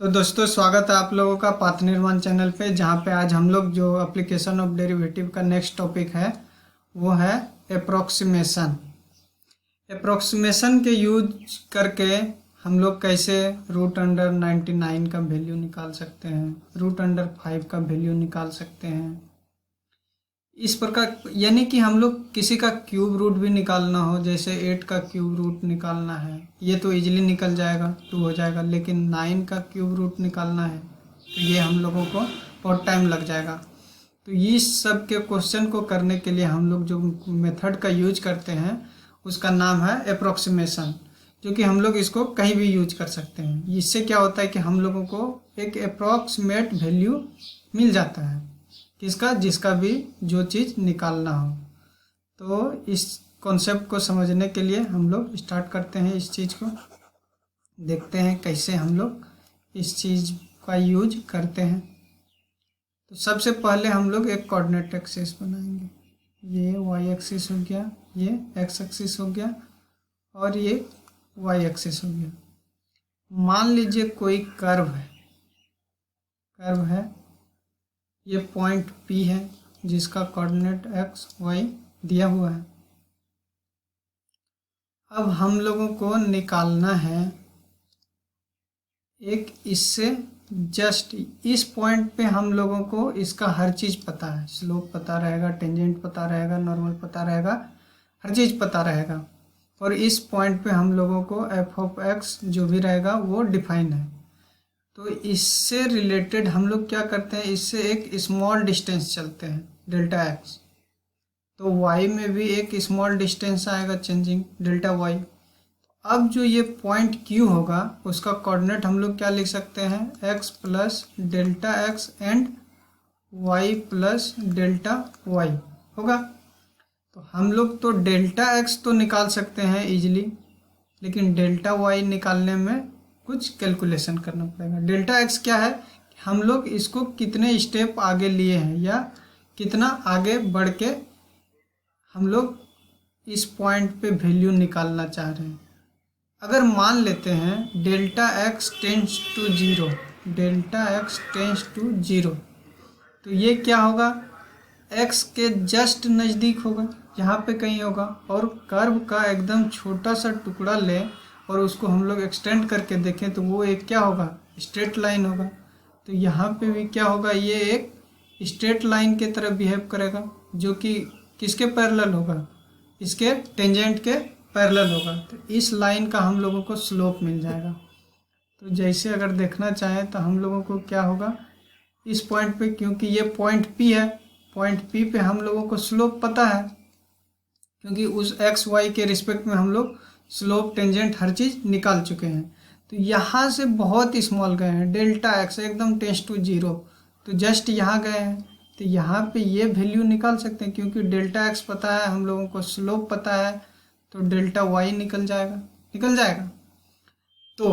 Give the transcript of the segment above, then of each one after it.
तो दोस्तों स्वागत है आप लोगों का पाथ निर्माण चैनल पे, जहाँ पे आज हम लोग जो एप्लीकेशन ऑफ डेरिवेटिव का नेक्स्ट टॉपिक है वो है अप्रोक्सीमेशन। अप्रोक्सीमेशन के यूज करके हम लोग कैसे रूट अंडर 99 का वैल्यू निकाल सकते हैं, रूट अंडर 5 का वैल्यू निकाल सकते हैं। इस प्रकार यानी कि हम लोग किसी का क्यूब रूट भी निकालना हो, जैसे 8 का क्यूब रूट निकालना है, ये तो इजीली निकल जाएगा, 2 हो जाएगा। लेकिन 9 का क्यूब रूट निकालना है तो ये हम लोगों को बहुत टाइम लग जाएगा। तो इस सब के क्वेश्चन को करने के लिए हम लोग जो मेथड का यूज करते हैं उसका नाम है अप्रोक्सीमेशन, जो कि हम लोग इसको कहीं भी यूज कर सकते हैं। इससे क्या होता है कि हम लोगों को एक अप्रोक्सीमेट वैल्यू मिल जाता है, किसका, जिसका भी जो चीज़ निकालना हो। तो इस कॉन्सेप्ट को समझने के लिए हम लोग स्टार्ट करते हैं, इस चीज़ को देखते हैं कैसे हम लोग इस चीज़ का यूज करते हैं। तो सबसे पहले हम लोग एक कोऑर्डिनेट एक्सिस बनाएंगे। ये वाई एक्सिस हो गया, ये एक्स एक्सिस हो गया और ये वाई एक्सिस हो गया। मान लीजिए कोई कर्व है, ये पॉइंट P है जिसका कोऑर्डिनेट एक्स वाई दिया हुआ है। अब हम लोगों को निकालना है एक, इससे जस्ट इस पॉइंट पे हम लोगों को इसका हर चीज़ पता है, स्लोप पता रहेगा, टेंजेंट पता रहेगा, नॉर्मल पता रहेगा, हर चीज़ पता रहेगा। और इस पॉइंट पे हम लोगों को एफ ऑफ एक्स जो भी रहेगा वो डिफाइन है। तो इससे रिलेटेड हम लोग क्या करते हैं, इससे एक स्मॉल डिस्टेंस चलते हैं, डेल्टा एक्स। तो y में भी एक स्मॉल डिस्टेंस आएगा चेंजिंग, डेल्टा y। अब जो ये पॉइंट Q होगा उसका कोऑर्डिनेट हम लोग क्या लिख सकते हैं, x plus delta x and y plus delta y होगा। तो हम लोग तो डेल्टा एक्स तो निकाल सकते हैं इजीली, लेकिन डेल्टा y निकालने में कुछ कैलकुलेशन करना पड़ेगा। डेल्टा एक्स क्या है, हम लोग इसको कितने स्टेप आगे लिए हैं या कितना आगे बढ़ के हम लोग इस पॉइंट पे वैल्यू निकालना चाह रहे हैं। अगर मान लेते हैं delta x tends to zero, delta x tends to zero, तो ये क्या होगा, एक्स के जस्ट नज़दीक होगा, यहाँ पे कहीं होगा। और कर्व का एकदम छोटा सा टुकड़ा लें और उसको हम लोग एक्सटेंड करके देखें तो वो एक क्या होगा, स्ट्रेट लाइन होगा। तो यहाँ पे भी क्या होगा, ये एक स्ट्रेट लाइन के तरह बिहेव करेगा, जो कि किसके पैरेलल होगा, इसके टेंजेंट के पैरेलल होगा। तो इस लाइन का हम लोगों को स्लोप मिल जाएगा। तो जैसे अगर देखना चाहें तो हम लोगों को क्या होगा, इस पॉइंट पे, क्योंकि ये पॉइंट P है, पॉइंट P पे हम लोगों को स्लोप पता है, क्योंकि उस एक्स वाई के रिस्पेक्ट में हम लोग स्लोप टेंजेंट हर चीज़ निकाल चुके हैं। तो यहाँ से बहुत स्मॉल गए हैं, डेल्टा एक्स एकदम टेंस टू जीरो, तो जस्ट यहाँ गए हैं। तो यहाँ पे ये वैल्यू निकाल सकते हैं, क्योंकि डेल्टा एक्स पता है हम लोगों को, स्लोप पता है, तो डेल्टा वाई निकल जाएगा। तो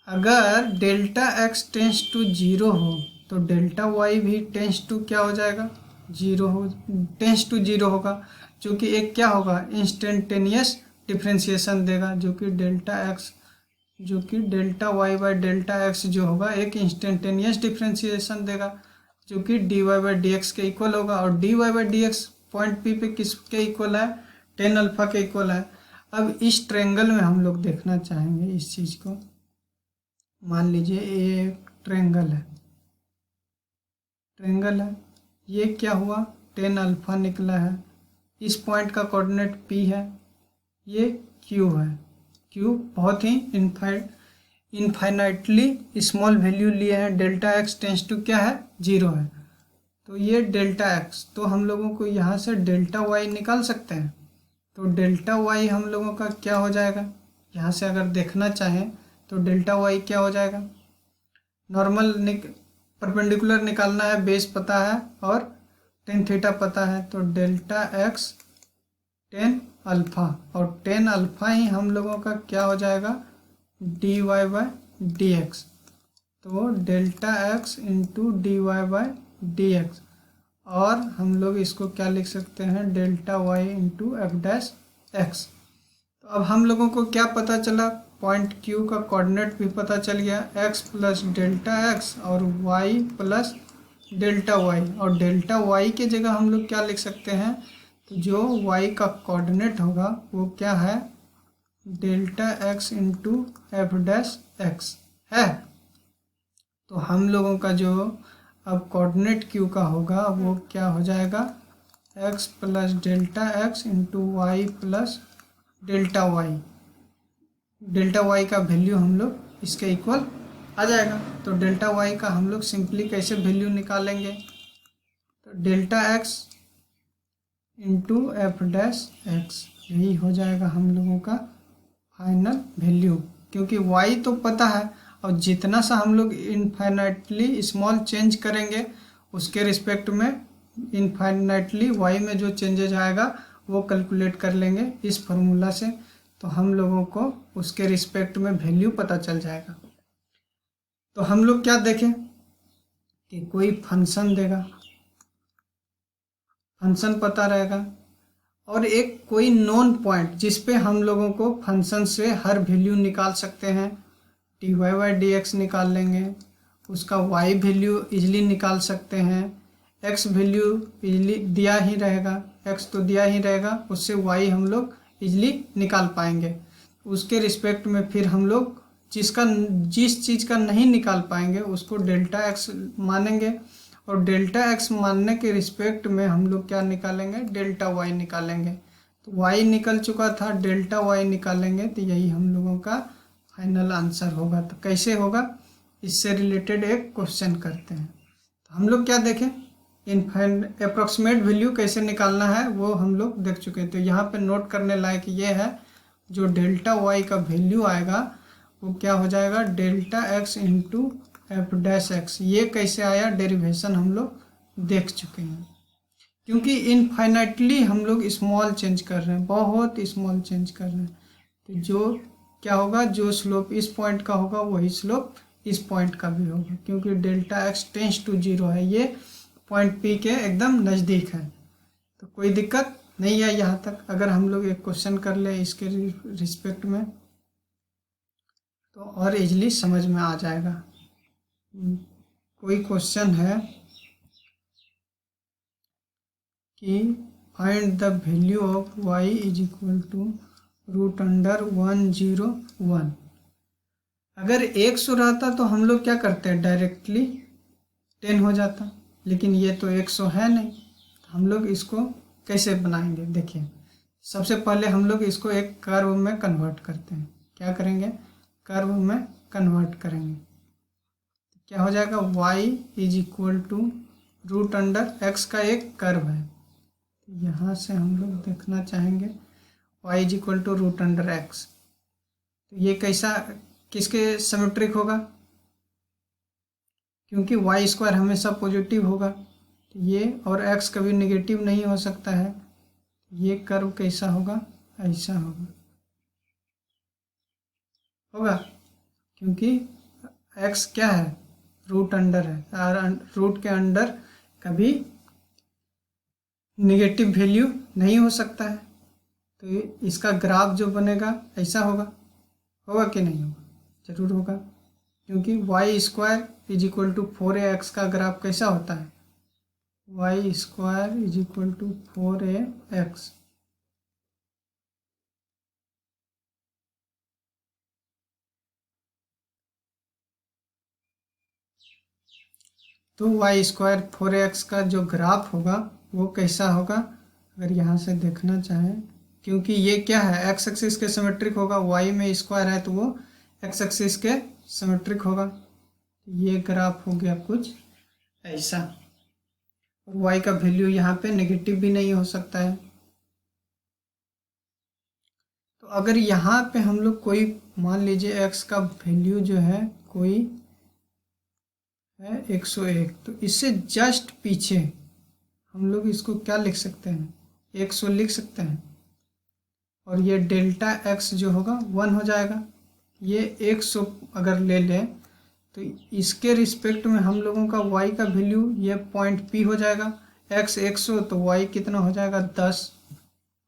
अगर delta x tends to zero हो तो डेल्टा वाई भी टेंस टू क्या हो जाएगा, टेंस टू जीरो होगा, जो कि एक क्या होगा, इंस्टेंटेनियस डिफ्रेंशिएशन देगा, जो कि delta y by delta x जो होगा एक इंस्टेंटेनियस डिफ्रेंशिएशन देगा, जो कि d y by d x के इक्वल होगा। और d y by d x point P पे किसके इक्वल है, टेन अल्फा के इक्वल है। अब इस ट्रेंगल में हम लोग देखना चाहेंगे इस चीज़ को। मान लीजिए एक ट्रेंगल है, ये क्या हुआ, टेन अल्फा निकला है। इस पॉइंट का कोऑर्डिनेट P है, ये Q है। Q बहुत ही इनफाइनाइटली स्मॉल वैल्यू लिए हैं, डेल्टा एक्स टेंस टू क्या है, जीरो है। तो ये डेल्टा एक्स, तो हम लोगों को यहाँ से डेल्टा वाई निकाल सकते हैं। तो डेल्टा वाई हम लोगों का क्या हो जाएगा, यहाँ से अगर देखना चाहें तो डेल्टा वाई क्या हो जाएगा, नॉर्मल परपेंडिकुलर निकालना है, बेस पता है और टेन थीटा पता है। तो डेल्टा एक्स टेन अल्फा, और टेन अल्फा ही हम लोगों का क्या हो जाएगा, d y by d x. तो delta x into d y by d x, और हम लोग इसको क्या लिख सकते हैं, delta y into f dash x. तो अब हम लोगों को क्या पता चला, पॉइंट क्यू का कोऑर्डिनेट भी पता चल गया, x प्लस डेल्टा एक्स और y प्लस डेल्टा वाई, और डेल्टा वाई के जगह हम लोग क्या लिख सकते हैं, तो जो y का कोऑर्डिनेट होगा वो क्या है, delta x into f dash x है। तो हम लोगों का जो अब कोऑर्डिनेट क्यू का होगा वो क्या हो जाएगा, x plus delta x into y plus delta y. Delta y का वैल्यू हम लोग इसके इक्वल आ जाएगा। तो डेल्टा वाई का हम लोग सिंपली कैसे वैल्यू निकालेंगे, तो delta x into f dash x, यही हो जाएगा हम लोगों का फाइनल वैल्यू, क्योंकि y तो पता है और जितना सा हम लोग इनफाइनाइटली स्मॉल चेंज करेंगे उसके रिस्पेक्ट में इनफाइनाइटली y में जो चेंजेज आएगा वो कैलकुलेट कर लेंगे इस फार्मूला से, तो हम लोगों को उसके रिस्पेक्ट में वैल्यू पता चल जाएगा। तो हम लोग क्या देखें कि कोई फंक्शन देगा, फंक्शन पता रहेगा, और एक कोई नोन पॉइंट जिस पे हम लोगों को फंक्शन से हर वैल्यू निकाल सकते हैं, d y by d x निकाल लेंगे, उसका y वैल्यू इजली निकाल सकते हैं, x वैल्यू इजली दिया ही रहेगा, x तो दिया ही रहेगा, उससे y हम लोग इजली निकाल पाएंगे। उसके रिस्पेक्ट में फिर हम लोग जिस चीज़ का नहीं निकाल पाएंगे उसको डेल्टा x मानेंगे, और डेल्टा x मानने के रिस्पेक्ट में हम लोग क्या निकालेंगे, डेल्टा y निकालेंगे। तो y निकल चुका था, डेल्टा y निकालेंगे, तो यही हम लोगों का फाइनल आंसर होगा। तो कैसे होगा, इससे रिलेटेड एक क्वेश्चन करते हैं। तो हम लोग क्या देखें, अप्रॉक्सीमेट वैल्यू कैसे निकालना है वो हम लोग देख चुके हैं। तो यहाँ पे नोट करने लायक ये है, जो डेल्टा y का वैल्यू आएगा वो क्या हो जाएगा, delta x into f dash x. ये कैसे आया, डेरिवेशन हम लोग देख चुके हैं, क्योंकि इनफाइनाइटली हम लोग स्मॉल चेंज कर रहे हैं, बहुत स्मॉल चेंज कर रहे हैं। तो जो क्या होगा, जो स्लोप इस पॉइंट का होगा वही स्लोप इस पॉइंट का भी होगा, क्योंकि delta x tends to zero है, ये पॉइंट पी के एकदम नज़दीक है। तो कोई दिक्कत नहीं है यहाँ तक। अगर हम लोग एक क्वेश्चन कर ले इसके रिस्पेक्ट में तो और इजली समझ में आ जाएगा। कोई क्वेश्चन है कि find the value of y is equal to root under 101। अगर 100 रहता तो हम लोग क्या करते हैं, डायरेक्टली 10 हो जाता, लेकिन ये तो 100 है नहीं। तो हम लोग इसको कैसे बनाएंगे, देखिए सबसे पहले हम लोग इसको एक कर्व में कन्वर्ट करते हैं। क्या करेंगे, कर्व में कन्वर्ट करेंगे। तो क्या हो जाएगा, y is equal to root under x का एक कर्व है। तो यहाँ से हम लोग देखना चाहेंगे y is equal to root under x। तो ये कैसा, किसके सिमेट्रिक होगा, क्योंकि y स्क्वायर हमेशा पॉजिटिव होगा, तो ये और x कभी नेगेटिव नहीं हो सकता है। ये कर्व कैसा होगा, ऐसा होगा, क्योंकि x क्या है, रूट अंडर है, और रूट के अंडर कभी नेगेटिव वैल्यू नहीं हो सकता है। तो इसका ग्राफ जो बनेगा ऐसा होगा कि नहीं होगा, जरूर होगा, क्योंकि y square is equal to 4ax का ग्राफ कैसा होता है, y square is equal to 4ax। तो y स्क्वायर 4ax का जो ग्राफ होगा वो कैसा होगा, अगर यहाँ से देखना चाहें, क्योंकि ये क्या है, x एक्सिस के सिमेट्रिक होगा, y में स्क्वायर है तो वो x एक्सिस के सिमेट्रिक होगा। ये ग्राफ हो गया कुछ ऐसा, और y का वैल्यू यहाँ पे नेगेटिव भी नहीं हो सकता है। तो अगर यहाँ पे हम लोग कोई मान लीजिए x का वैल्यू जो है कोई है 101, तो इससे जस्ट पीछे हम लोग इसको क्या लिख सकते हैं, 100 लिख सकते हैं, और ये डेल्टा x जो होगा 1 हो जाएगा। ये 100 अगर ले लें तो इसके रिस्पेक्ट में हम लोगों का y का वैल्यू ये पॉइंट P हो जाएगा, x 100 तो y कितना हो जाएगा, 10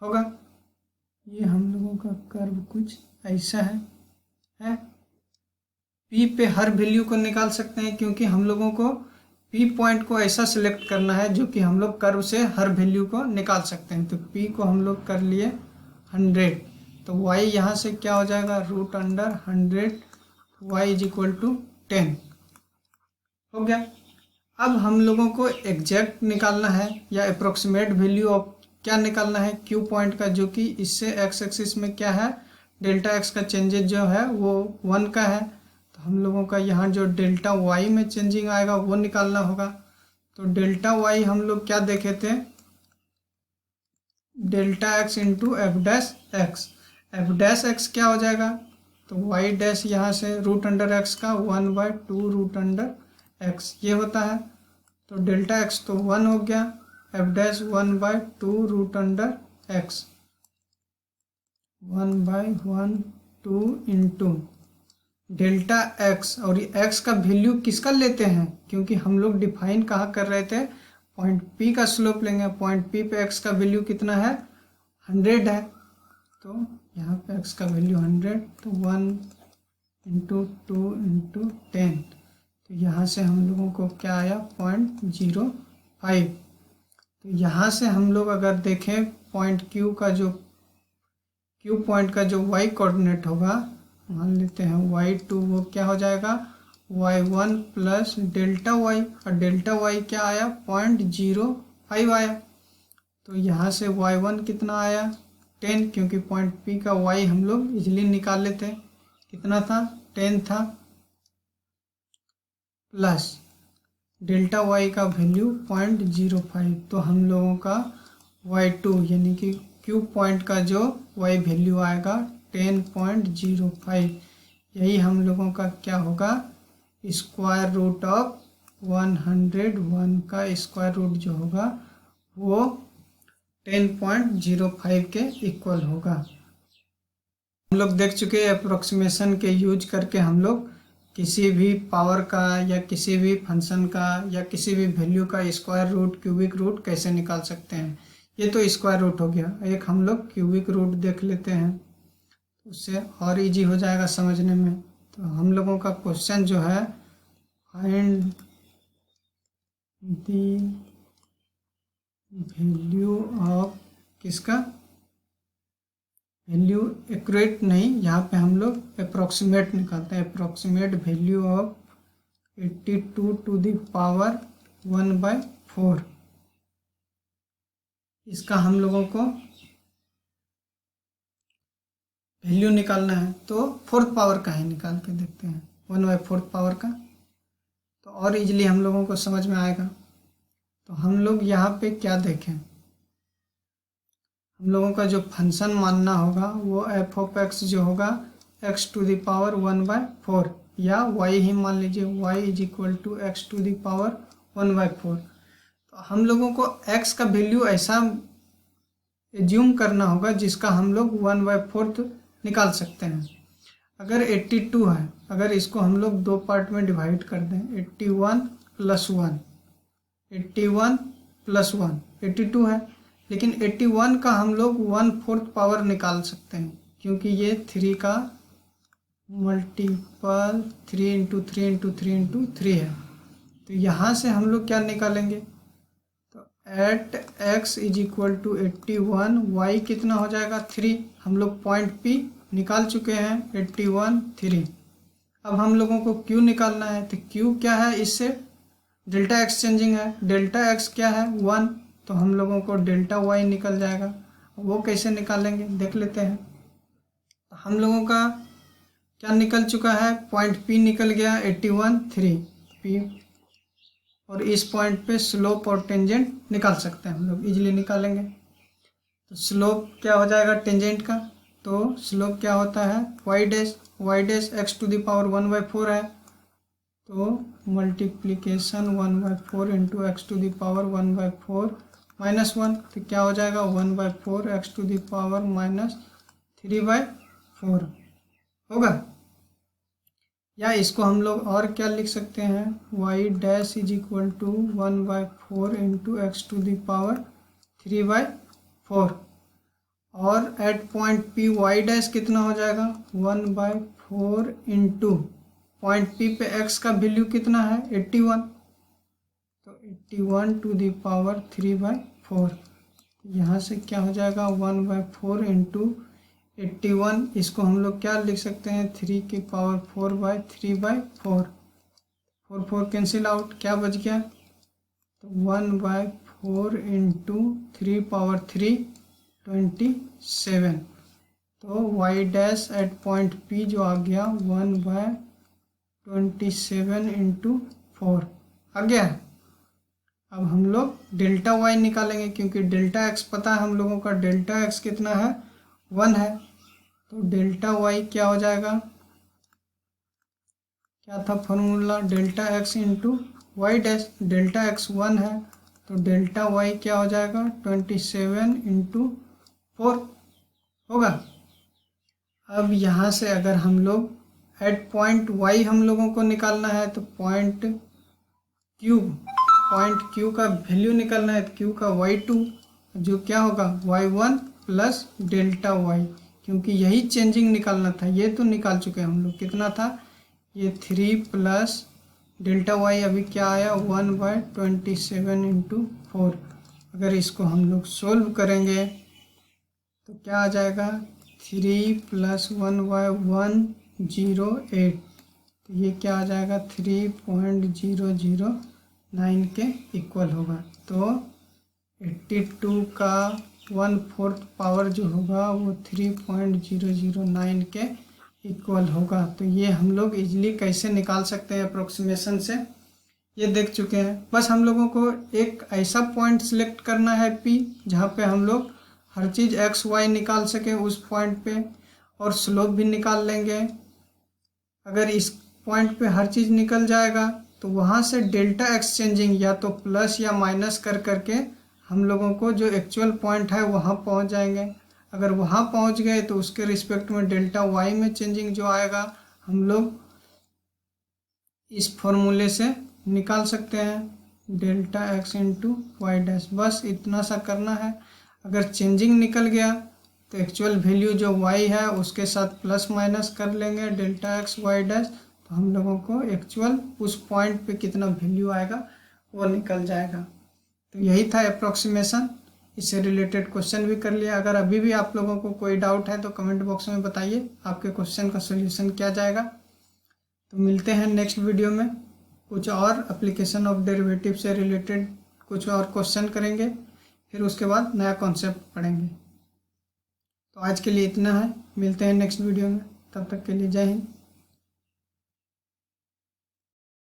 होगा। ये हम लोगों का कर्व कुछ ऐसा है। है। पी पे हर वैल्यू को निकाल सकते हैं, क्योंकि हम लोगों को पी पॉइंट को ऐसा सिलेक्ट करना है जो कि हम लोग कर्व से हर वैल्यू को निकाल सकते हैं। तो पी को हम लोग कर लिए 100, तो वाई यहाँ से क्या हो जाएगा, √100 वाई इज इक्वल टू 10 हो गया। अब हम लोगों को एग्जैक्ट निकालना है या अप्रोक्सीमेट वैल्यू ऑफ क्या निकालना है, क्यू पॉइंट का, जो कि इससे एक्स एक्सिस में क्या है, डेल्टा एक्स का चेंजेस जो है वो 1 का है। तो हम लोगों का यहाँ जो डेल्टा वाई में चेंजिंग आएगा वो निकालना होगा। तो डेल्टा वाई हम लोग क्या देखे थे, delta x into f dash x. F dash x क्या हो जाएगा, तो वाई डैश यहाँ से √x का 1/2 √x ये होता है। तो डेल्टा एक्स तो 1 हो गया, F dash 1/2 √x 1/2 into delta x. और ये एक्स का वैल्यू किसका लेते हैं, क्योंकि हम लोग डिफाइन कहाँ कर रहे थे, पॉइंट पी का स्लोप लेंगे। पॉइंट पी पे एक्स का वैल्यू कितना है, 100 है। तो यहाँ पे एक्स का वैल्यू 100, तो 1 इंटू 2 इंटू 10, तो यहाँ से हम लोगों को क्या आया 0.05। तो यहाँ से हम लोग अगर देखें पॉइंट क्यू पॉइंट का जो वाई कोऑर्डिनेट होगा, मान लेते हैं y2, वो क्या हो जाएगा y1 प्लस डेल्टा वाई, और डेल्टा वाई क्या आया 0.05 आया। तो यहाँ से y1 कितना आया 10, क्योंकि पॉइंट P का y हम लोग इजीली निकाल लेते हैं, कितना था 10 था, प्लस डेल्टा y का वैल्यू 0.05। तो हम लोगों का y2 यानी कि Q पॉइंट का जो y वैल्यू आएगा 10.05। यही हम लोगों का क्या होगा, स्क्वायर रूट ऑफ 101 का स्क्वायर रूट जो होगा वो 10.05 के इक्वल होगा। हम लोग देख चुके हैं अप्रोक्सीमेशन के यूज करके हम लोग किसी भी पावर का या किसी भी फंक्शन का या किसी भी वैल्यू का स्क्वायर रूट, क्यूबिक रूट कैसे निकाल सकते हैं। ये तो स्क्वायर रूट हो गया, एक हम लोग क्यूबिक रूट देख लेते हैं, उससे और इजी हो जाएगा समझने में। तो हम लोगों का क्वेश्चन जो है, फाइंड द वैल्यू ऑफ किसका, वैल्यू एक्यूरेट नहीं, यहाँ पे हम लोग अप्रोक्सीमेट निकालते हैं। Approximate value of 82 to the power 1/4, इसका हम लोगों को वैल्यू निकालना है। तो 4th पावर का ही निकाल के देखते हैं, 1/4 पावर का, तो और इजीली हम लोगों को समझ में आएगा। तो हम लोग यहाँ पे क्या देखें, हम लोगों का जो फंक्शन मानना होगा वो एफ ऑफ एक्स जो होगा x टू द पावर 1/4, या y ही मान लीजिए, y is equal to x to the power 1/4। तो हम लोगों को x का वैल्यू ऐसा एज्यूम करना होगा जिसका हम लोग 1/4 निकाल सकते हैं। अगर 82 है, अगर इसको हम लोग 2 पार्ट में डिवाइड कर दें, 81 + 1, 81 + 1 82 है, लेकिन 81 का हम लोग 1/4 पावर निकाल सकते हैं, क्योंकि ये 3 का मल्टीपल 3 इंटू 3 इंटू 3 इंटू 3 है। तो यहाँ से हम लोग क्या निकालेंगे, तो at x is equal to 81, y कितना हो जाएगा 3, हम लोग पॉइंट P निकाल चुके हैं 81 3। अब हम लोगों को Q निकालना है, तो Q क्या है, इससे डेल्टा x चेंजिंग है, डेल्टा x क्या है 1, तो हम लोगों को डेल्टा y निकल जाएगा। वो कैसे निकालेंगे देख लेते हैं। तो हम लोगों का क्या निकल चुका है, पॉइंट P निकल गया 81 3 P, और इस पॉइंट पे स्लोप और टेंजेंट निकाल सकते हैं, हम लोग इजीली निकालेंगे। तो स्लोप क्या हो जाएगा टेंजेंट का, तो स्लोप क्या होता है y dash x to the power 1/4 है, तो multiplication 1/4 into x to the power 1/4 -1, तो क्या हो जाएगा 1/4 x टू द पावर -3/4 होगा। या इसको हम लोग और क्या लिख सकते हैं, y dash is equal to 1/4 into x to the power 3/4, और at point P y dash कितना हो जाएगा 1/4 4 इंटू पॉइंट P पे x का वैल्यू कितना है 81, तो 81 टू द पावर 3/4। यहाँ से क्या हो जाएगा 1/4 इंटू 81, इसको हम लोग क्या लिख सकते हैं 3 की पावर 4/3/4। 4 4 कैंसिल आउट, क्या बच गया, तो 1/4 इंटू 3 पावर 3 27। तो y dash at point P जो आ गया 1/27 इंटू 4 आ गया। अब हम लोग डेल्टा y निकालेंगे, क्योंकि डेल्टा x पता है हम लोगों का, डेल्टा x कितना है 1 है। तो डेल्टा y क्या हो जाएगा, क्या था formula, delta x into y dash, delta x 1 है तो डेल्टा y क्या हो जाएगा 27 इंटू 4 होगा। अब यहाँ से अगर हम लोग एट पॉइंट y हम लोगों को निकालना है तो पॉइंट Q का वैल्यू निकालना है, Q का y2 जो क्या होगा y1 प्लस डेल्टा y, क्योंकि यही चेंजिंग निकालना था, ये तो निकाल चुके हैं हम लोग, कितना था ये 3 प्लस डेल्टा y अभी क्या आया 1/27 इंटू 4। अगर इसको हम लोग सोल्व करेंगे तो क्या आ जाएगा 3 प्लस 1/108, तो ये क्या आ जाएगा 3.009 के इक्वल होगा। तो 82 का 1/4 पावर जो होगा वो 3.009 के इक्वल होगा। तो ये हम लोग इजीली कैसे निकाल सकते हैं अप्रोक्सीमेशन से, ये देख चुके हैं। बस हम लोगों को एक ऐसा पॉइंट सिलेक्ट करना है P जहाँ पे हम लोग हर चीज़ x y निकाल सकें उस पॉइंट पे, और स्लोप भी निकाल लेंगे। अगर इस पॉइंट पे हर चीज़ निकल जाएगा तो वहाँ से डेल्टा एक्सचेंजिंग या तो प्लस या माइनस कर करके हम लोगों को जो एक्चुअल पॉइंट है वहाँ पहुँच जाएंगे। अगर वहाँ पहुँच गए तो उसके रिस्पेक्ट में डेल्टा y में चेंजिंग जो आएगा हम लोग इस फॉर्मूले से निकाल सकते हैं, delta x into y dash. बस इतना सा करना है। अगर चेंजिंग निकल गया तो एक्चुअल वैल्यू जो y है उसके साथ प्लस माइनस कर लेंगे डेल्टा x वाई डैश, तो हम लोगों को एक्चुअल उस पॉइंट पे कितना वैल्यू आएगा वो निकल जाएगा। तो यही था अप्रोक्सीमेशन, इससे रिलेटेड क्वेश्चन भी कर लिया। अगर अभी भी आप लोगों को कोई डाउट है तो कमेंट बॉक्स में बताइए, आपके क्वेश्चन का सोल्यूशन क्या जाएगा। तो मिलते हैं नेक्स्ट वीडियो में, कुछ और एप्लीकेशन ऑफ डेरिवेटिव से रिलेटेड कुछ और क्वेश्चन करेंगे, फिर उसके बाद नया कॉन्सेप्ट पढ़ेंगे। तो आज के लिए इतना है, मिलते हैं नेक्स्ट वीडियो में, तब तक के लिए जय हिंद।